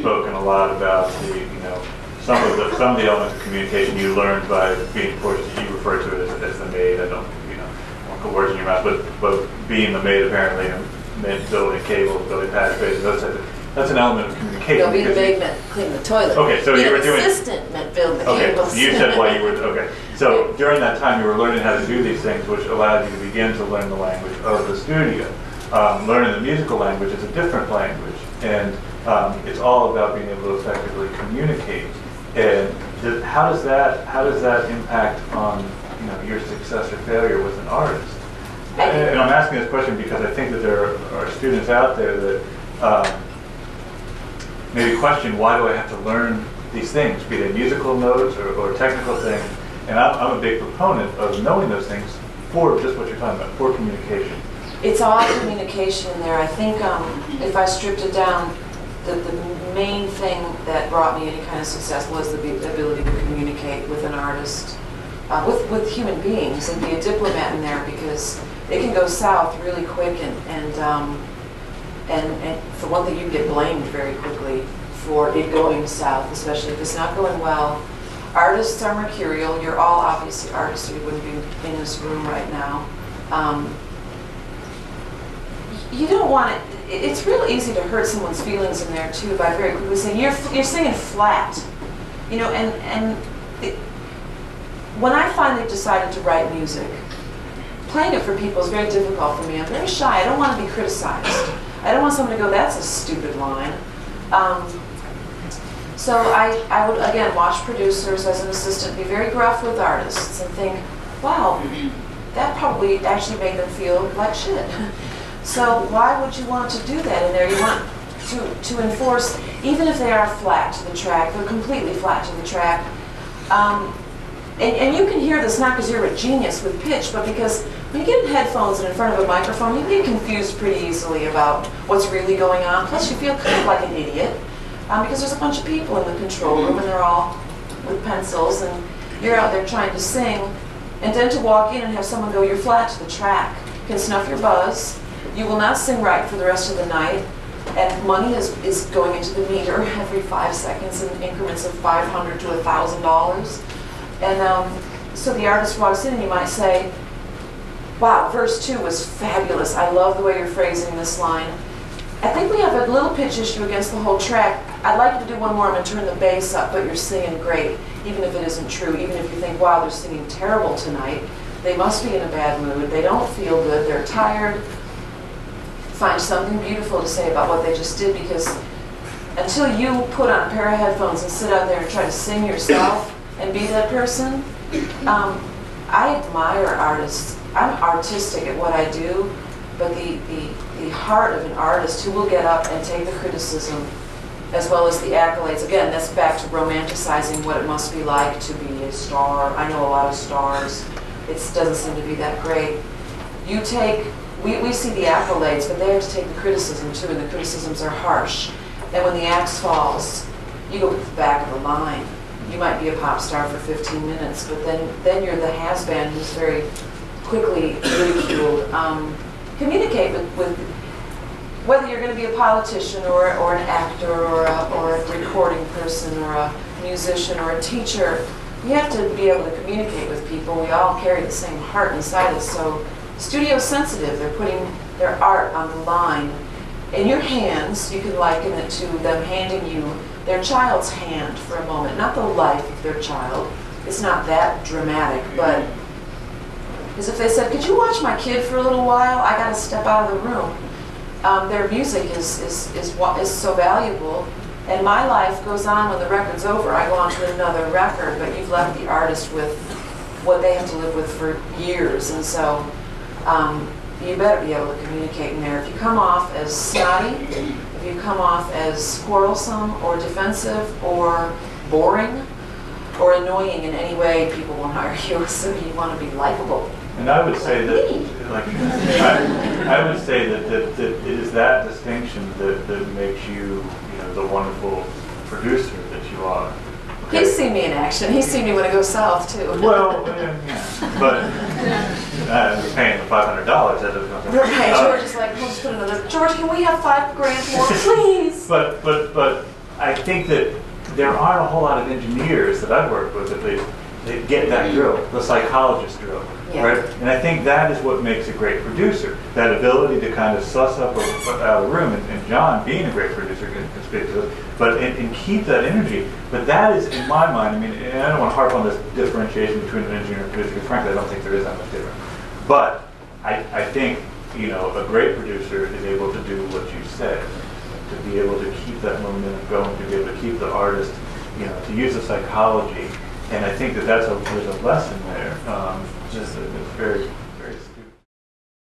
spoken a lot about the, some of the elements of communication you learned by being forced to, you refer to it as the maid. I don't, won't put words in your mouth, but being the maid apparently, building cables, building patch bases, that's an element of communication. No, being the maid meant clean the toilet. Okay, so you were doing. Assistant meant build the cables. You said why you were okay. So during that time, you were learning how to do these things, which allowed you to begin to learn the language of the studio. Learning the musical language is a different language, and it's all about being able to effectively communicate. And how does that impact on your success or failure with an artist? And I'm asking this question because I think that there are students out there that maybe question, why do I have to learn these things, be they musical notes or technical things? And I'm a big proponent of knowing those things for just what you're talking about, for communication. It's all communication there. I think if I stripped it down, the main thing that brought me any kind of success was the ability to communicate with an artist, with human beings, and be a diplomat in there, because it can go south really quick, and for one thing, you can get blamed very quickly for it going south, especially if it's not going well. Artists are mercurial. You're all obviously artists, or you wouldn't be in this room right now. You don't want it. It's real easy to hurt someone's feelings in there too by very quickly saying you're singing flat, when I finally decided to write music, playing it for people is very difficult for me. I'm very shy. I don't want to be criticized. I don't want someone to go, that's a stupid line. So I would, again, watch producers as an assistant, be very gruff with artists, and think, wow, that probably actually made them feel like shit. So why would you want to do that in there? You want to enforce, even if they are flat to the track, they're completely flat to the track. And you can hear this not because you're a genius with pitch, but because when you get in headphones and in front of a microphone, you get confused pretty easily about what's really going on. Plus you feel kind of like an idiot because there's a bunch of people in the control room and they're all with pencils, and you're out there trying to sing, and then to walk in and have someone go, you're flat to the track, can snuff your buzz, you will not sing right for the rest of the night, and money is going into the meter every 5 seconds in increments of $500 to $1,000. And so the artist walks in and you might say, wow, verse 2 was fabulous. I love the way you're phrasing this line. I think we have a little pitch issue against the whole track. I'd like you to do one more. I'm going to turn the bass up, but you're singing great, even if it isn't true. Even if you think, wow, they're singing terrible tonight. They must be in a bad mood. They don't feel good. They're tired. Find something beautiful to say about what they just did, because until you put on a pair of headphones and sit out there and try to sing yourself and be that person, I admire artists. I'm artistic at what I do, but the heart of an artist who will get up and take the criticism as well as the accolades. Again, that's back to romanticizing what it must be like to be a star. I know a lot of stars. It doesn't seem to be that great. You take, we see the accolades, but they have to take the criticism too, and the criticisms are harsh. And when the axe falls, you go to the back of the line. You might be a pop star for 15 minutes, but then you're the has-been who's very quickly ridiculed. Communicate with whether you're going to be a politician or an actor or a recording person or a musician or a teacher. You have to be able to communicate with people. We all carry the same heart inside us. So studio sensitive, they're putting their art on the line. In your hands, you can liken it to them handing you their child's hand for a moment. Not the life of their child. It's not that dramatic, but as if they said, could you watch my kid for a little while? I got to step out of the room. Their music is so valuable, and my life goes on when the record's over. I go on to another record, but you've left the artist with what they have to live with for years, and so you better be able to communicate in there. If you come off as snotty, if you come off as quarrelsome or defensive or boring or annoying in any way, people won't hire you. So you want to be likable. And I would say that, like, I would say that it is that distinction that makes you, the wonderful producer that you are. Okay? He's seen me in action. He's seen me when I go south too. Well, yeah, but I was paying the $500. That doesn't come. Right, George is like, let's put another. George, can we have $5 grand more, please? But I think that there aren't a whole lot of engineers that I've worked with that they get that drill, the psychologist drill, Yeah. right? And I think that is what makes a great producer, that ability to kind of suss up out of a room, and John, being a great producer, can speak to it, but and keep that energy. But that is, in my mind, I mean, and I don't want to harp on this differentiation between an engineer and a producer, because frankly, I don't think there is that much difference. But I think, you know, a great producer is able to do what you said, to be able to keep that momentum going, to be able to keep the artist, you know, to use the psychology. And I think that there's a lesson there. Just it's very